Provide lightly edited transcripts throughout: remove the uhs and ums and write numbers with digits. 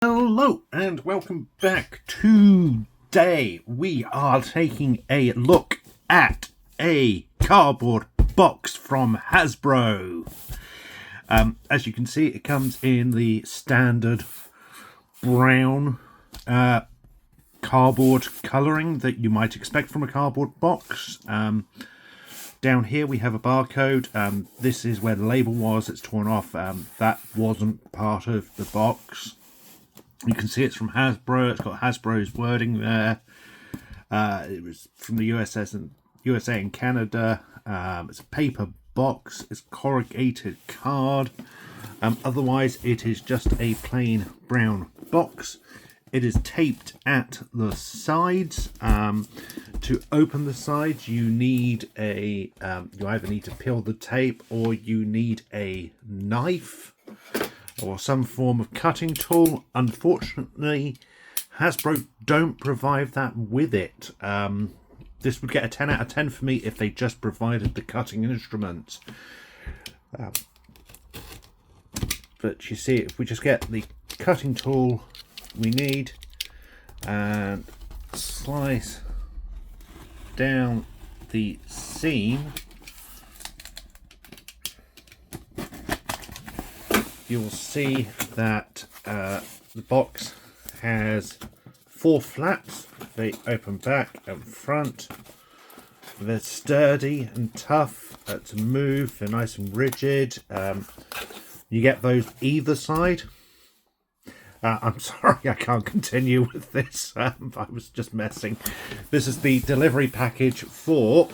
Hello and welcome back. Today we are taking a look at a cardboard box from Hasbro. As you can see, it comes in the standard brown cardboard colouring that you might expect from a cardboard box. Down here we have a barcode. This is where the label was. It's torn off. That wasn't part of the box. You can see it's from Hasbro. It's got Hasbro's wording there. It was from the USA and Canada. It's a paper box. It's corrugated card. Otherwise, it is just a plain brown box. It is taped at the sides. To open the sides, you need you either need to peel the tape or you need a knife or some form of cutting tool. Unfortunately, Hasbro don't provide that with it. This would get a 10 out of 10 for me if they just provided the cutting instruments. But you see, if we just get the cutting tool we need and slice down the seam, you'll see that the box has 4 flaps. They open back and front. They're sturdy and tough to move. They're nice and rigid. You get those either side. I'm sorry, I can't continue with this. I was just messing. This is the delivery package for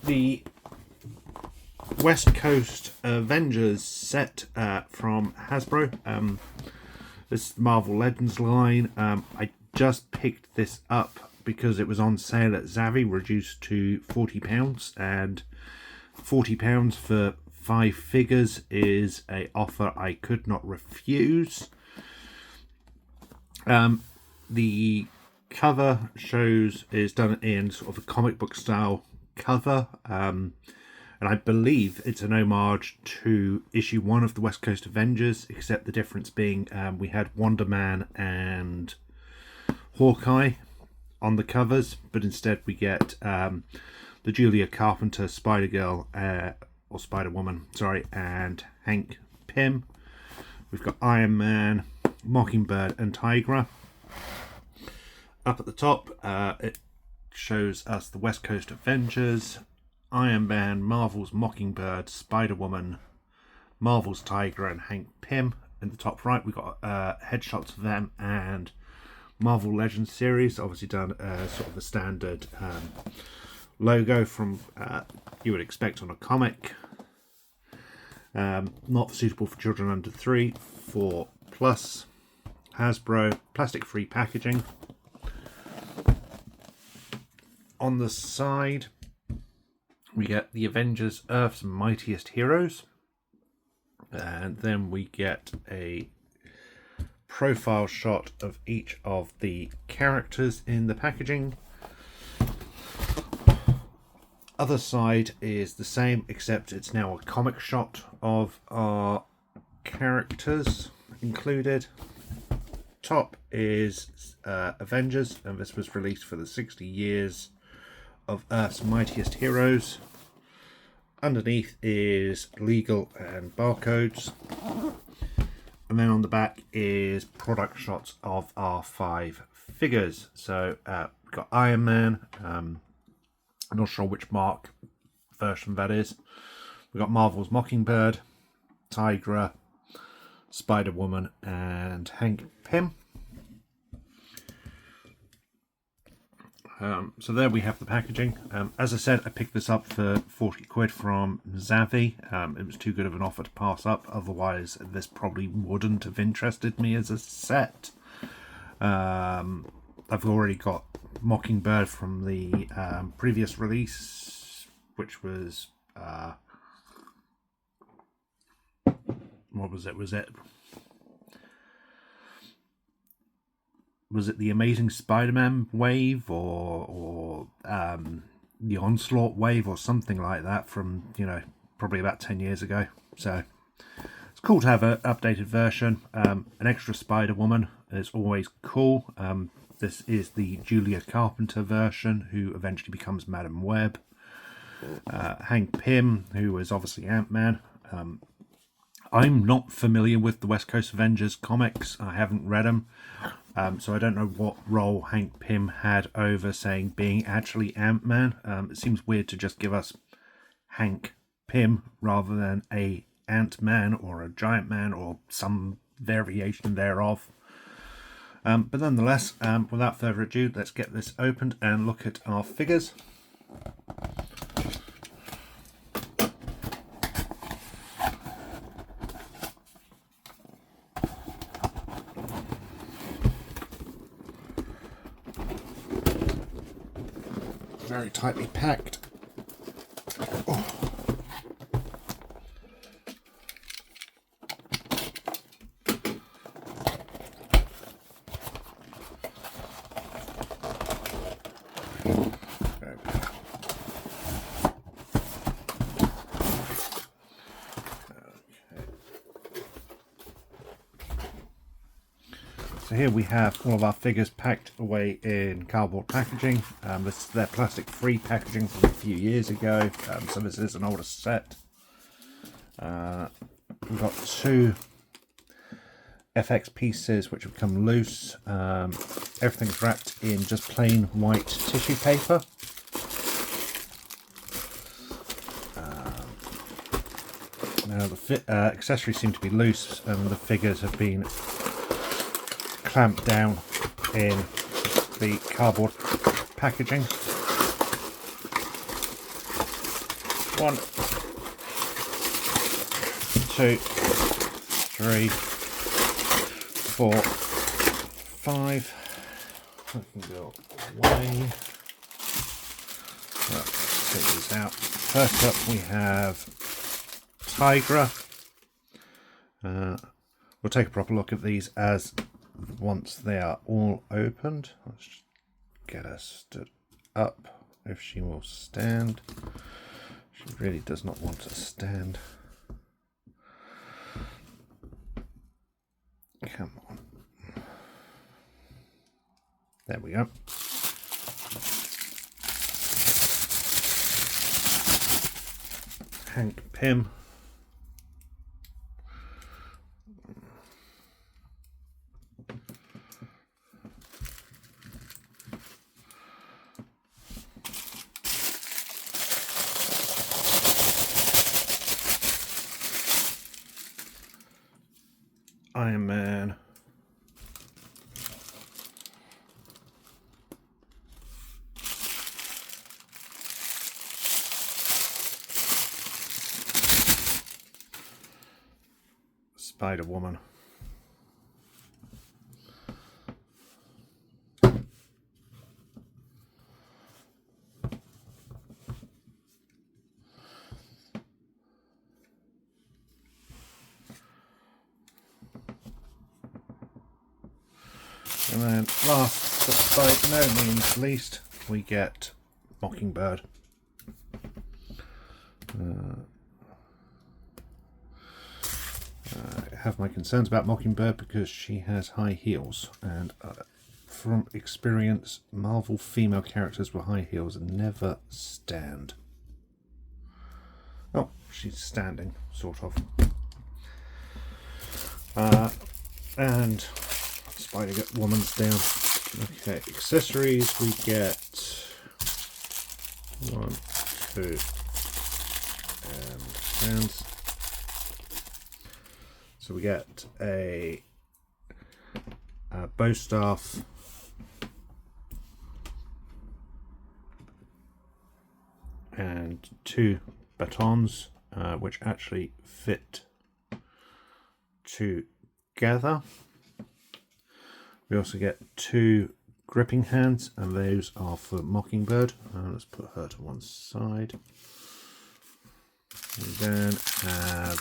the West Coast Avengers set from Hasbro. This is the Marvel Legends line. I just picked this up because it was on sale at Zavvi, reduced to £40, and £40 for 5 figures is a offer I could not refuse. The cover is done in sort of a comic book style cover. And I believe it's an homage to issue 1 of the West Coast Avengers, except the difference being we had Wonder Man and Hawkeye on the covers, but instead we get the Julia Carpenter Spider-Girl, or Spider-Woman, sorry, and Hank Pym. We've got Iron Man, Mockingbird, and Tigra. Up at the top, it shows us the West Coast Avengers, Iron Man, Marvel's Mockingbird, Spider-Woman, Marvel's Tigra, and Hank Pym. In the top right, we've got headshots of them and Marvel Legends series, obviously done sort of a standard logo from you would expect on a comic. Not suitable for children under 3, 4 plus. Hasbro, plastic-free packaging. On the side, we get the Avengers Earth's Mightiest Heroes. And then we get a profile shot of each of the characters in the packaging. Other side is the same, except it's now a comic shot of our characters included. Top is Avengers, and this was released for the 60 years of Earth's Mightiest Heroes. Underneath is legal and barcodes, and then on the back is product shots of our 5 figures. So we've got Iron Man. I'm not sure which mark version that is. We've got Marvel's Mockingbird, Tigra, Spider-Woman, and Hank Pym. So there we have the packaging. As I said, I picked this up for 40 quid from Zavvi. It was too good of an offer to pass up. Otherwise, this probably wouldn't have interested me as a set. I've already got Mockingbird from the previous release, which was... what was it? Was it the Amazing Spider-Man wave or the Onslaught wave or something like that from, probably about 10 years ago. So it's cool to have an updated version. An extra Spider-Woman is always cool. This is the Julia Carpenter version, who eventually becomes Madam Web. Hank Pym, who is obviously Ant-Man. I'm not familiar with the West Coast Avengers comics. I haven't read them. So I don't know what role Hank Pym had over, saying, being actually Ant-Man. It seems weird to just give us Hank Pym rather than a Ant-Man or a Giant Man or some variation thereof. But nonetheless, without further ado, let's get this opened and look at our figures. Very tightly packed. Oh. So here we have all of our figures packed away in cardboard packaging. This is their plastic-free packaging from a few years ago, so this is an older set. We've got 2 FX pieces which have come loose. Everything's wrapped in just plain white tissue paper. Now the accessories seem to be loose, and the figures have been clamped down in the cardboard packaging. 1, 2, 3, 4, 5. I can go away. Let's take these out. First up we have Tigra. We'll take a proper look at these as once they are all opened. Let's just get her stood up if she will stand. She really does not want to stand. Come on. There we go. Hank Pym. Iron Man. Spider-Woman. And then last but by no means least, we get Mockingbird. I have my concerns about Mockingbird because she has high heels, and from experience, Marvel female characters with high heels never stand. Oh, she's standing, sort of. And Spider-Woman's down. Okay, accessories, we get 1, 2, and hands. So we get a bow staff, and 2 batons, which actually fit together. We also get 2 gripping hands, and those are for Mockingbird. Let's put her to one side. We then have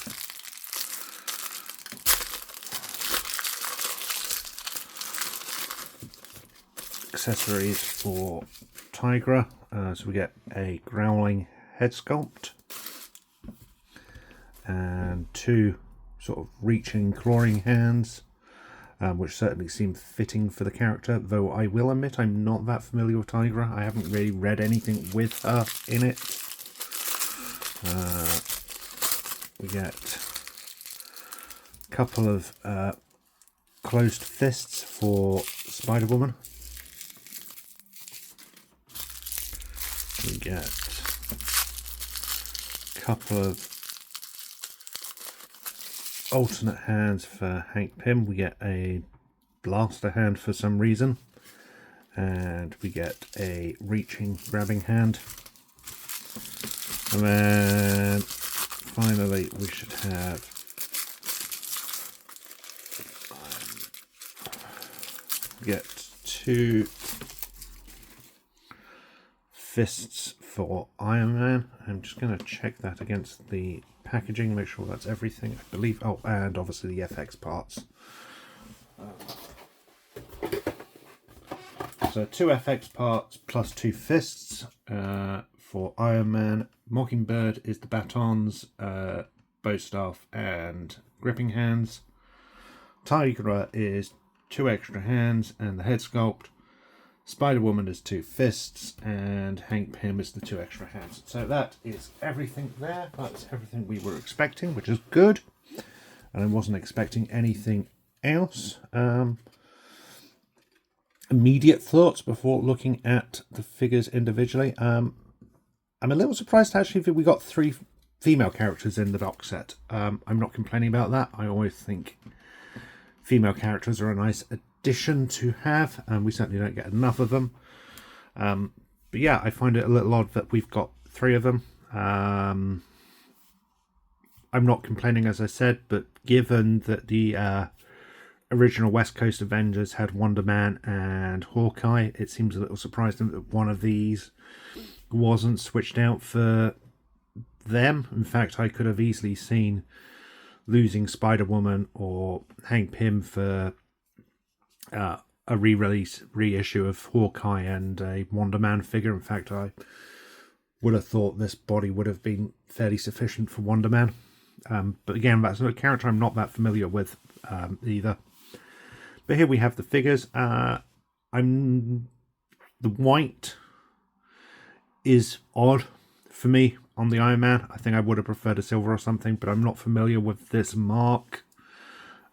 accessories for Tigra. So we get a growling head sculpt and 2 sort of reaching, clawing hands, which certainly seem fitting for the character, though I will admit I'm not that familiar with Tigra. I haven't really read anything with her in it. We get a couple of closed fists for Spider-Woman. We get a couple of alternate hands for Hank Pym. We get a blaster hand for some reason, and we get a reaching, grabbing hand. And then finally we should have get 2 fists for Iron Man. I'm just going to check that against the packaging, make sure that's everything, I believe. Oh, and obviously the FX parts. So 2 FX parts plus 2 fists for Iron Man. Mockingbird is the batons, bow staff and gripping hands. Tigra is 2 extra hands and the head sculpt. Spider-Woman is 2 fists, and Hank Pym is the 2 extra hands. So that is everything there. That's everything we were expecting, which is good. And I wasn't expecting anything else. Immediate thoughts before looking at the figures individually. I'm a little surprised actually that we got 3 female characters in the box set. I'm not complaining about that. I always think female characters are a nice addition to have, and we certainly don't get enough of them. But yeah, I find it a little odd that we've got 3 of them. I'm not complaining, as I said, but given that the original West Coast Avengers had Wonder Man and Hawkeye, it seems a little surprising that one of these wasn't switched out for them. In fact, I could have easily seen losing Spider-Woman or Hank Pym for a re-release, reissue of Hawkeye and a Wonder Man figure. In fact, I would have thought this body would have been fairly sufficient for Wonder Man. But again, that's a character I'm not that familiar with either. But here we have the figures. The white is odd for me on the Iron Man. I think I would have preferred a silver or something, but I'm not familiar with this mark.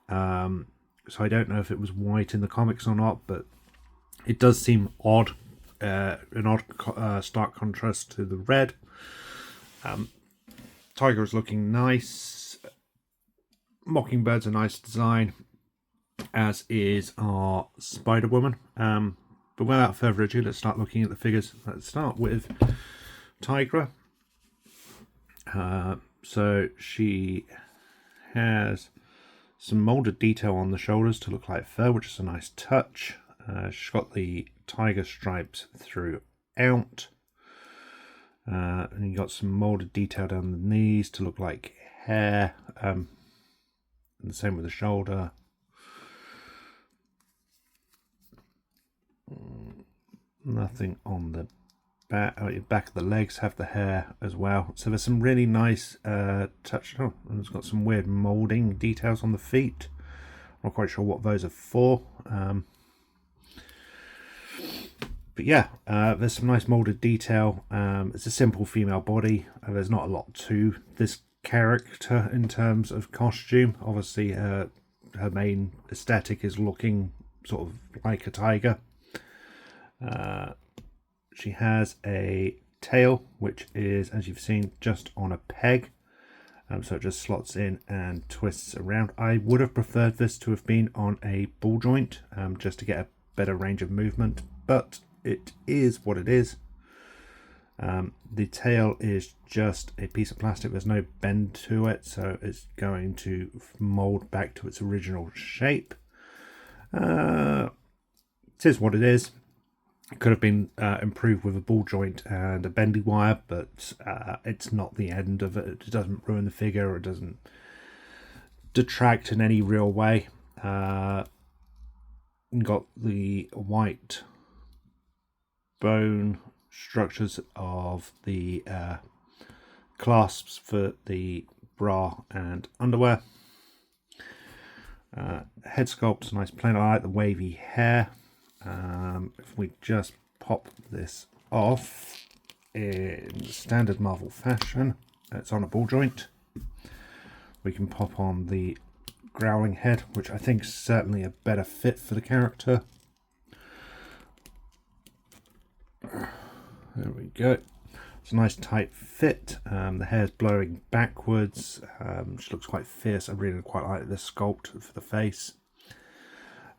So I don't know if it was white in the comics or not, but it does seem odd, an odd stark contrast to the red. Tiger is looking nice. Mockingbird's a nice design, as is our Spider-Woman. But without further ado, let's start looking at the figures. Let's start with Tigra. So she has some molded detail on the shoulders to look like fur, which is a nice touch. She's got the tiger stripes throughout. And you got some molded detail down the knees to look like hair. And the same with the shoulder. Nothing on the back of the legs have the hair as well. So there's some really nice touch. Oh, and it's got some weird molding details on the feet. I'm not quite sure what those are for. But yeah, there's some nice molded detail. It's a simple female body. There's not a lot to this character in terms of costume. Obviously, her main aesthetic is looking sort of like a tiger. She has a tail, which is, as you've seen, just on a peg. So it just slots in and twists around. I would have preferred this to have been on a ball joint, just to get a better range of movement, but it is what it is. The tail is just a piece of plastic. There's no bend to it, so it's going to mold back to its original shape. It is what it is. It could have been improved with a ball joint and a bendy wire, but it's not the end of it. It doesn't ruin the figure, or it doesn't detract in any real way. Got the white bone structures of the clasps for the bra and underwear. Head sculpt's nice plain. I like the wavy hair. If we just pop this off in standard Marvel fashion, it's on a ball joint. We can pop on the growling head, which I think is certainly a better fit for the character. There we go. It's a nice tight fit. The hair's blowing backwards. She looks quite fierce. I really quite like this sculpt for the face.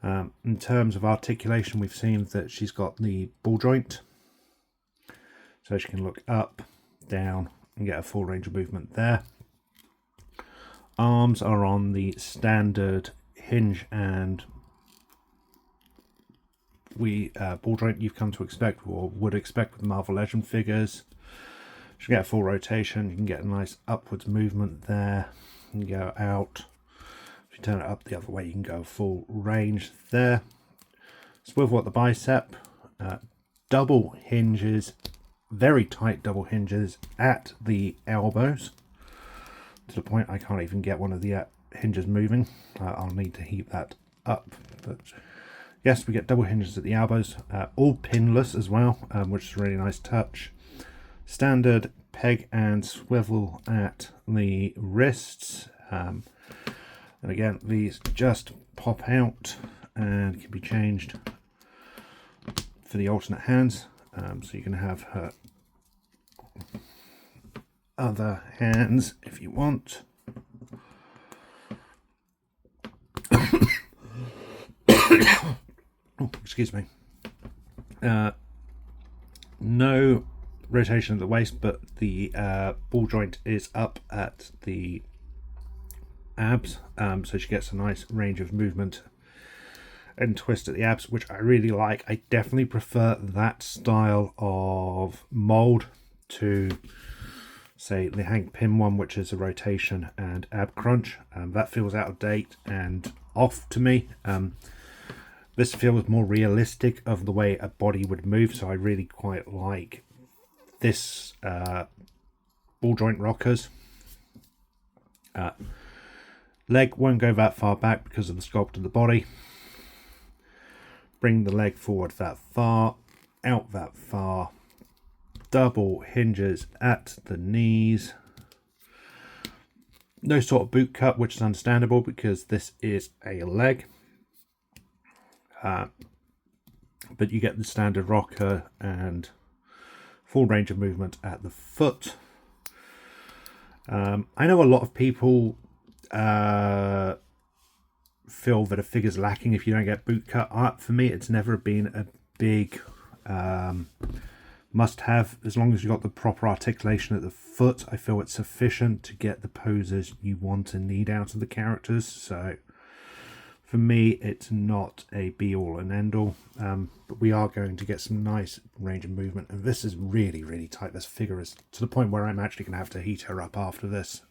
In terms of articulation, we've seen that she's got the ball joint, so she can look up, down, and get a full range of movement there. Arms are on the standard hinge and ball joint you've come to expect, or would expect with Marvel Legend figures. You can get a full rotation. You can get a nice upwards movement there. You can go out. If you turn it up the other way, you can go full range there. Swivel at the bicep. Double hinges, very tight double hinges at the elbows, to the point I can't even get one of the hinges moving. I'll need to heat that up. But yes, we get double hinges at the elbows, all pinless as well, which is a really nice touch. Standard peg and swivel at the wrists, and again these just pop out and can be changed for the alternate hands, so you can have her other hands if you want. Oh, excuse me. No rotation at the waist, but the ball joint is up at the abs, so she gets a nice range of movement and twist at the abs, which I really like. I definitely prefer that style of mold to, say, the Hank Pym one, which is a rotation and ab crunch. That feels out of date and off to me. This feels more realistic of the way a body would move, so I really quite like this ball joint rockers. Leg won't go that far back because of the sculpt of the body. Bring the leg forward that far, out that far. Double hinges at the knees. No sort of boot cut, which is understandable because this is a leg. But you get the standard rocker and full range of movement at the foot. I know a lot of people feel that a figure's lacking if you don't get boot cut art. For me, it's never been a big must-have. As long as you've got the proper articulation at the foot, I feel it's sufficient to get the poses you want and need out of the characters. So for me, it's not a be-all and end-all, but we are going to get some nice range of movement. And this is really, really tight. This figure is to the point where I'm actually going to have to heat her up after this.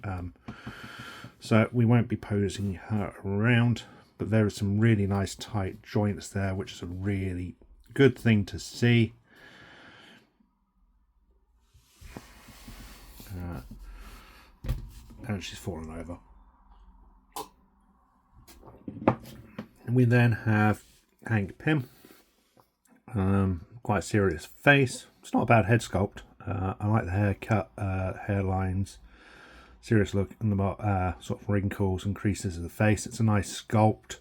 So we won't be posing her around, but there are some really nice tight joints there, which is a really good thing to see. And she's fallen over. And we then have Hank Pym. Quite a serious face. It's not a bad head sculpt. I like the haircut, hairlines, serious look, and the sort of wrinkles and creases of the face. It's a nice sculpt.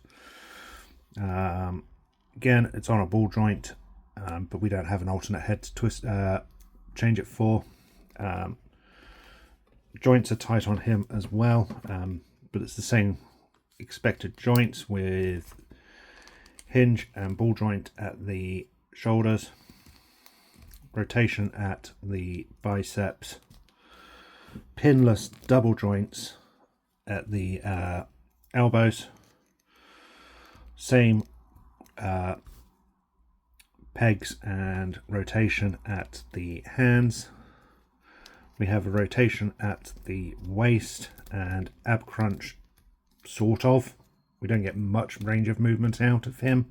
Again, it's on a ball joint, but we don't have an alternate head to twist, change it for. Joints are tight on him as well, but it's the same expected joints with hinge and ball joint at the shoulders, rotation at the biceps, pinless double joints at the elbows, same pegs and rotation at the hands. We have a rotation at the waist and ab crunch, sort of. We don't get much range of movement out of him.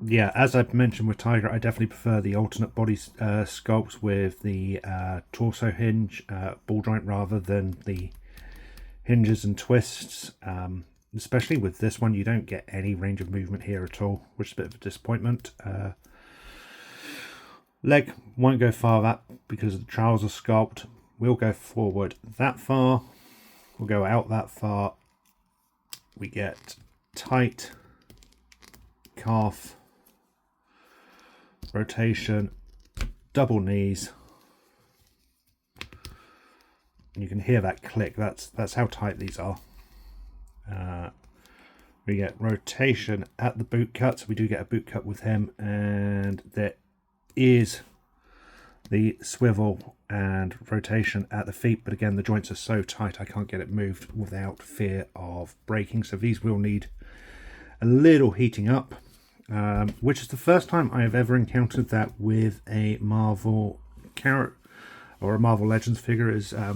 Yeah, as I've mentioned with Tiger, I definitely prefer the alternate body sculpts with the torso hinge ball joint rather than the hinges and twists. Especially with this one, you don't get any range of movement here at all, which is a bit of a disappointment. Leg won't go far that because the trouser sculpt. We'll go forward that far. We'll go out that far. We get tight calf, rotation, double knees. And you can hear that click. That's how tight these are. We get rotation at the boot cut, so we do get a boot cut with him, and there is the swivel and rotation at the feet, but again the joints are so tight I can't get it moved without fear of breaking, so these will need a little heating up, which is the first time I have ever encountered that with a Marvel character or a Marvel Legends figure. Is I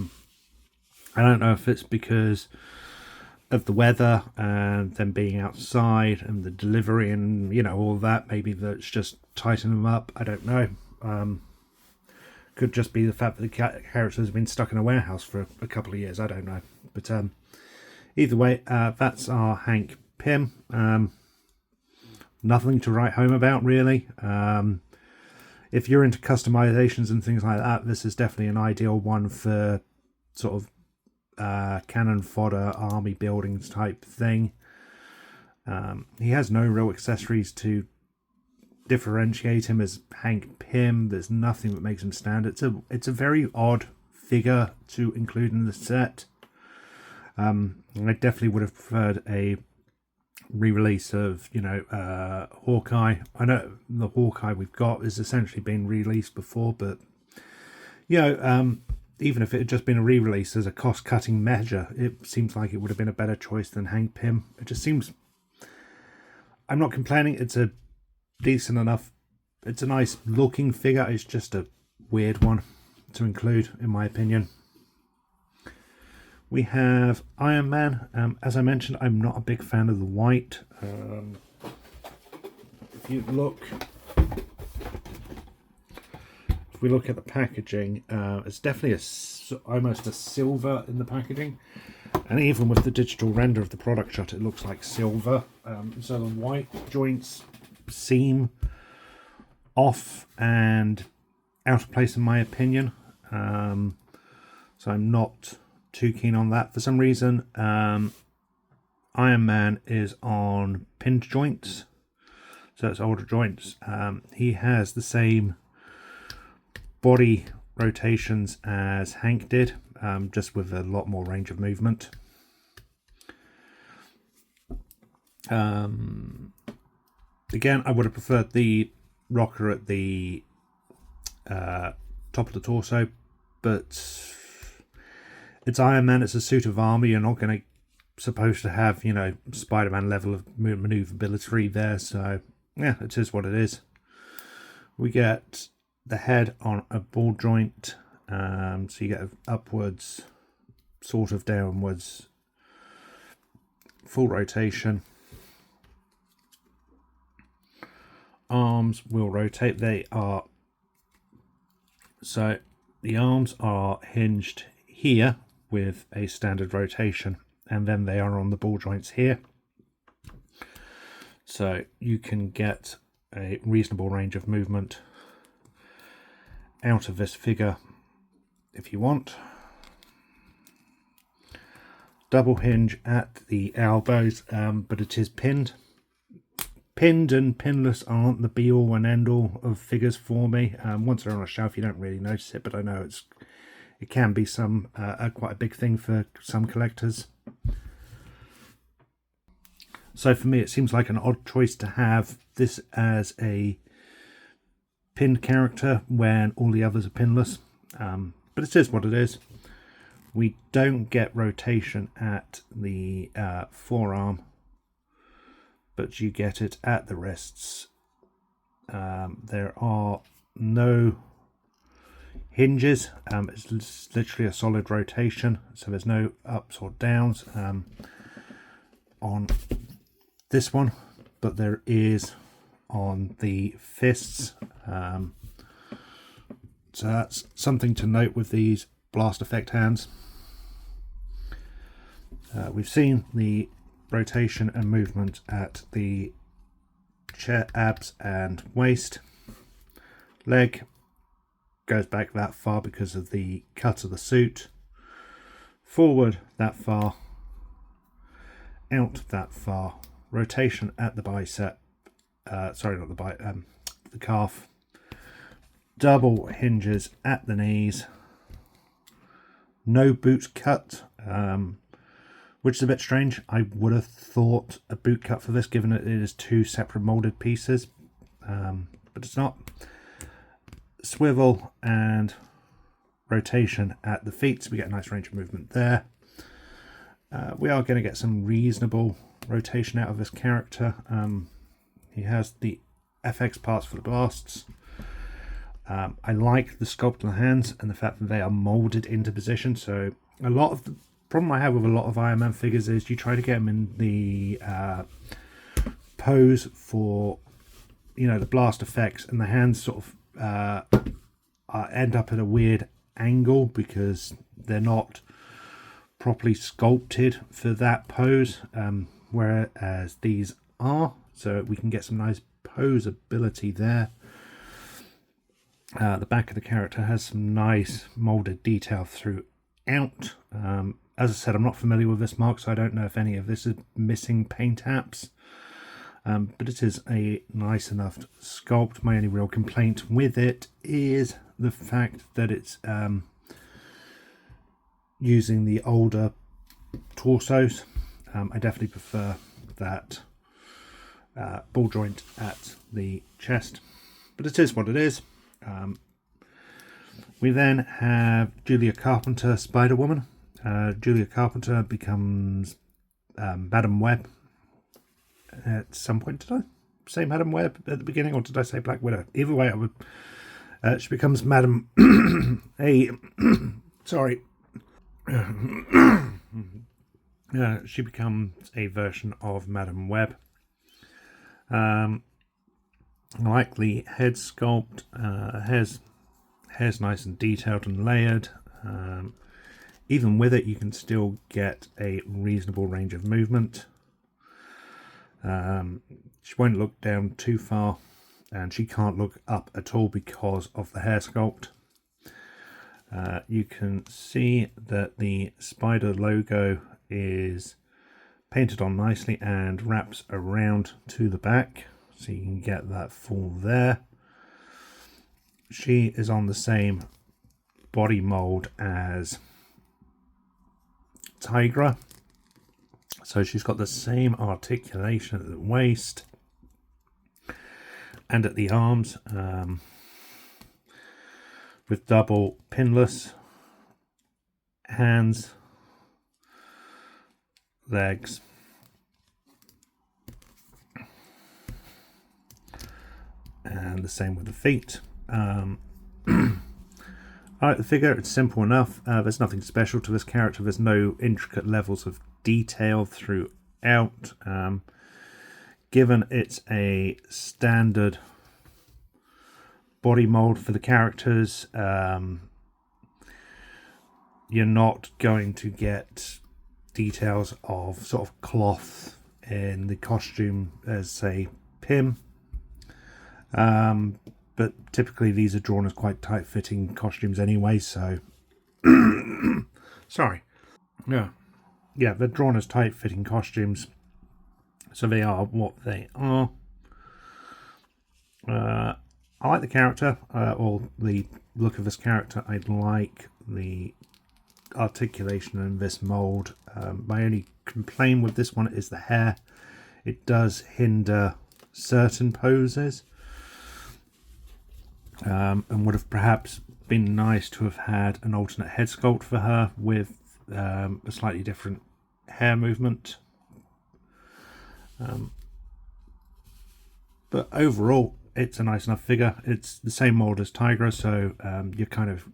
don't know if it's because of the weather and them being outside and the delivery and, you know, all that. Maybe that's just tightening them up. I don't know. Could just be the fact that the characters have been stuck in a warehouse for a couple of years. I don't know. But either way, that's our Hank Pym. Nothing to write home about, really. If you're into customizations and things like that, this is definitely an ideal one for sort of cannon fodder, army buildings type thing. He has no real accessories to differentiate him as Hank Pym. There's nothing that makes him stand. It's a very odd figure to include in the set. I definitely would have preferred a re-release of, you know, Hawkeye. I know the Hawkeye we've got has essentially been released before, but you know, even if it had just been a re-release as a cost-cutting measure, it seems like it would have been a better choice than Hank Pym. It just seems... I'm not complaining. It's a decent enough... It's a nice-looking figure. It's just a weird one to include, in my opinion. We have Iron Man. As I mentioned, I'm not a big fan of the white. If you look... If we look at the packaging, it's definitely almost a silver in the packaging, and even with the digital render of the product shot, it looks like silver. So the white joints seem off and out of place in my opinion. So I'm not too keen on that. For some reason, Iron Man is on pinned joints, so it's older joints. He has the same body rotations as Hank did, just with a lot more range of movement. Again, I would have preferred the rocker at the top of the torso, but it's Iron Man, it's a suit of armor. You're not going to supposed to have, you know, Spider-Man level of maneuverability there, so yeah, it is what it is. We get the head on a ball joint, so you get upwards, sort of downwards, full rotation. Arms will rotate. So the arms are hinged here with a standard rotation, and then they are on the ball joints here, so you can get a reasonable range of movement out of this figure if you want. Double hinge at the elbows, but it is pinned. Pinned and pinless aren't the be all and end all of figures for me. Once they're on a shelf you don't really notice it, but I know it can be quite a big thing for some collectors. So for me it seems like an odd choice to have this as a pinned character when all the others are pinless, but it is what it is. We don't get rotation at the forearm, but you get it at the wrists. There are no hinges. It's literally a solid rotation, so there's no ups or downs on this one, but there is on the fists. So that's something to note with these blast effect hands. We've seen the rotation and movement at the abs and waist. Leg goes back that far because of the cut of the suit. Forward that far. Out that far. Rotation at the bicep. Sorry, not the bicep. The calf. Double hinges at the knees. No boot cut, which is a bit strange. I would have thought a boot cut for this, given that it is two separate molded pieces, but it's not. Swivel and rotation at the feet, so we get a nice range of movement there. We are going to get some reasonable rotation out of this character. He has the FX parts for the blasts. I like the sculpt of the hands and the fact that they are molded into position. So a lot of the problem I have with a lot of Iron Man figures is you try to get them in the pose for, you know, the blast effects, and the hands sort of end up at a weird angle because they're not properly sculpted for that pose, whereas these are. So we can get some nice posability there. The back of the character has some nice molded detail throughout. As I said, I'm not familiar with this mark, so I don't know if any of this is missing paint apps. But it is a nice enough sculpt. My only real complaint with it is the fact that it's using the older torsos. I definitely prefer that ball joint at the chest, but it is what it is. We then have Julia Carpenter, Spider-Woman. Julia Carpenter becomes Madam Web at some point. Did I say Madam Web at the beginning, or did I say Black Widow? Either way, I would. She becomes Madam sorry. She becomes a version of Madam Web. I like the head sculpt. Hair's nice and detailed and layered. Even with it, you can still get a reasonable range of movement. She won't look down too far, and she can't look up at all because of the hair sculpt. You can see that the spider logo is painted on nicely and wraps around to the back, so you can get that full there. She is on the same body mold as Tigra, so she's got the same articulation at the waist and at the arms, with double pinless hands, legs, and the same with the feet. I like the figure. It's simple enough. There's nothing special to this character. There's no intricate levels of detail throughout. Given it's a standard body mold for the characters, you're not going to get details of sort of cloth in the costume as, say, Pym. But typically these are drawn as quite tight-fitting costumes anyway, so... Sorry. Yeah, they're drawn as tight-fitting costumes, so they are what they are. I like the character, or the look of this character. I like the articulation in this mould. My only complaint with this one is the hair. It does hinder certain poses. And would have perhaps been nice to have had an alternate head sculpt for her with a slightly different hair movement. But overall, it's a nice enough figure. It's the same mold as Tigra, so you're kind of,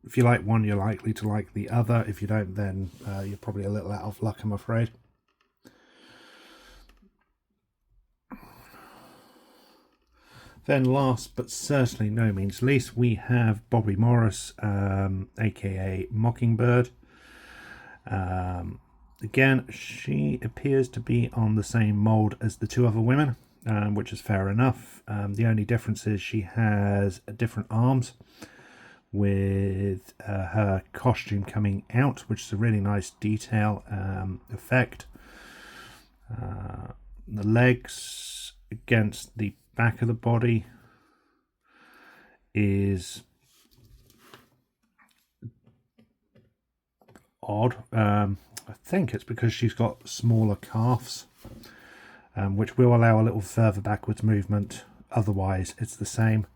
if you like one, you're likely to like the other. If you don't, then you're probably a little out of luck, I'm afraid. Then last but certainly no means least, we have Bobby Morris, aka Mockingbird. Again, she appears to be on the same mould as the two other women, which is fair enough. The only difference is she has different arms, with her costume coming out, which is a really nice detail effect. The legs against the back of the body is odd. I think it's because she's got smaller calves, which will allow a little further backwards movement. Otherwise, it's the same.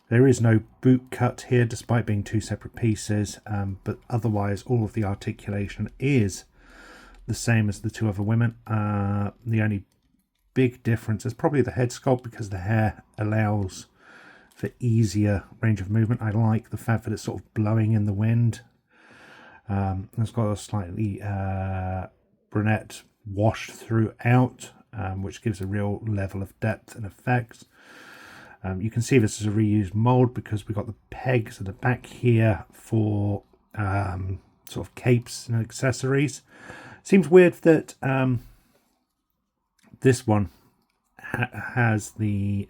There is no boot cut here, despite being two separate pieces, but otherwise all of the articulation is the same as the two other women. The only big difference is probably the head sculpt, because the hair allows for easier range of movement. I like the fact that it's sort of blowing in the wind. It's got a slightly brunette wash throughout, which gives a real level of depth and effects. You can see this is a reused mould, because we've got the pegs at the back here for sort of capes and accessories. Seems weird that this one has the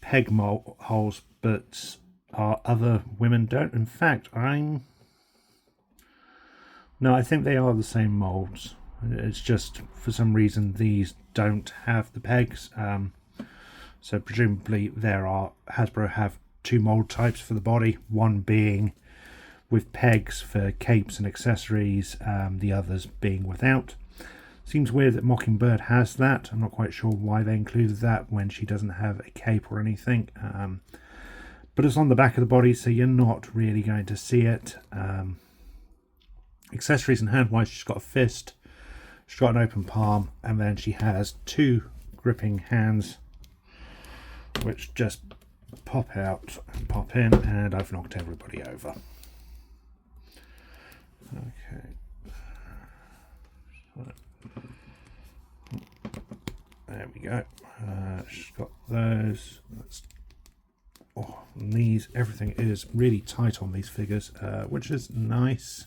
peg holes, but our other women don't. In fact, no, I think they are the same moulds. It's just, for some reason, these don't have the pegs. So presumably Hasbro have two mould types for the body, one being with pegs for capes and accessories, the others being without. Seems weird that Mockingbird has that. I'm not quite sure why they included that when she doesn't have a cape or anything. But it's on the back of the body, so you're not really going to see it. Accessories and hand-wise, she's got a fist, she's got an open palm, and then she has two gripping hands, which just pop out and pop in, and I've knocked everybody over. Okay. There we go. She's got those. These, everything is really tight on these figures, which is nice.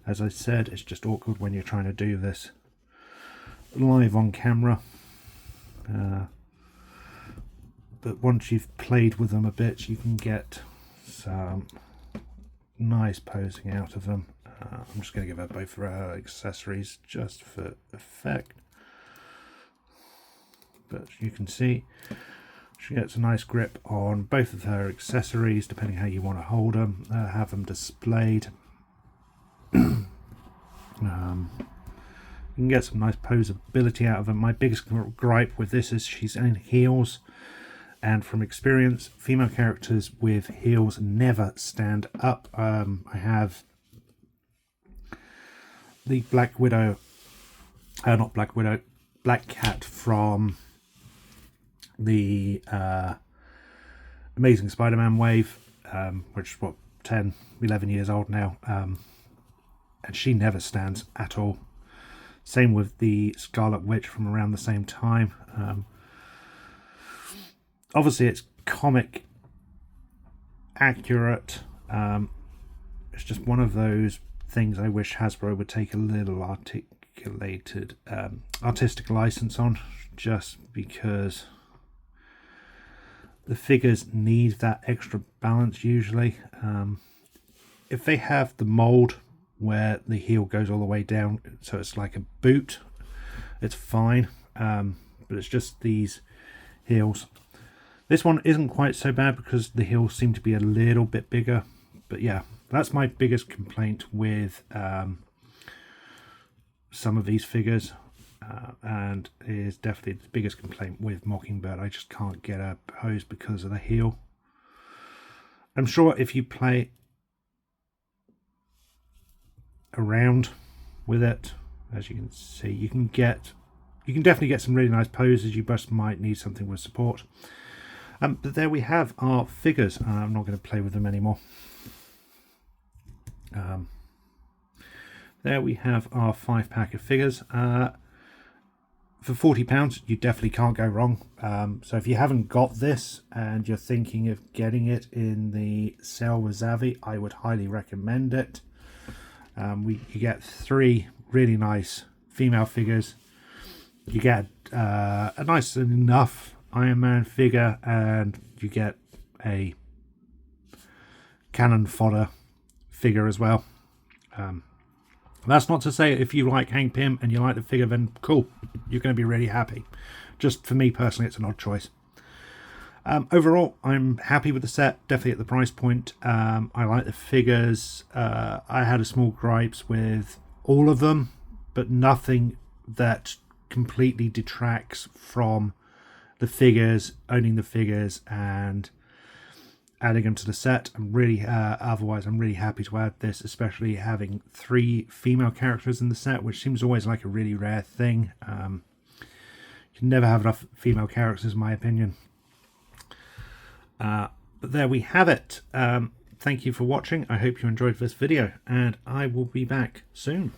As I said, it's just awkward when you're trying to do this live on camera. But once you've played with them a bit, you can get some nice posing out of them. I'm just going to give her both of her accessories just for effect. But you can see she gets a nice grip on both of her accessories, depending how you want to hold them, have them displayed. You can get some nice posability out of them. My biggest gripe with this is she's in heels, and from experience, female characters with heels never stand up. I have the Black Cat from the Amazing Spider-Man wave, which is 11 years old now, and she never stands at all. Same with the Scarlet Witch from around the same time. Obviously it's comic accurate. It's just one of those things I wish Hasbro would take a little artistic license on, just because the figures need that extra balance usually. If they have the mold where the heel goes all the way down, so it's like a boot, it's fine, but it's just these heels. This one isn't quite so bad because the heels seem to be a little bit bigger, but yeah, that's my biggest complaint with some of these figures, and is definitely the biggest complaint with Mockingbird. I just can't get her pose because of the heel. I'm sure if you play around with it, as you can see, you can definitely get some really nice poses. You just might need something with support. But there we have our figures. I'm not going to play with them anymore. There we have our 5-pack of figures. For £40, you definitely can't go wrong. So if you haven't got this and you're thinking of getting it in the sale with Zavvi, I would highly recommend it. You get 3 really nice female figures. You get a nice enough Iron Man figure, and you get a cannon fodder figure as well. That's not to say if you like Hank Pym and you like the figure, then cool, you're going to be really happy. Just for me personally, it's an odd choice. Overall, I'm happy with the set, definitely at the price point. I like the figures. I had a small gripes with all of them, but nothing that completely detracts from the figures, owning the figures and adding them to the set. Otherwise I'm really happy to add this, especially having 3 female characters in the set, which seems always like a really rare thing. You can never have enough female characters, in my opinion. But there we have it. Thank you for watching. I hope you enjoyed this video, and I will be back soon.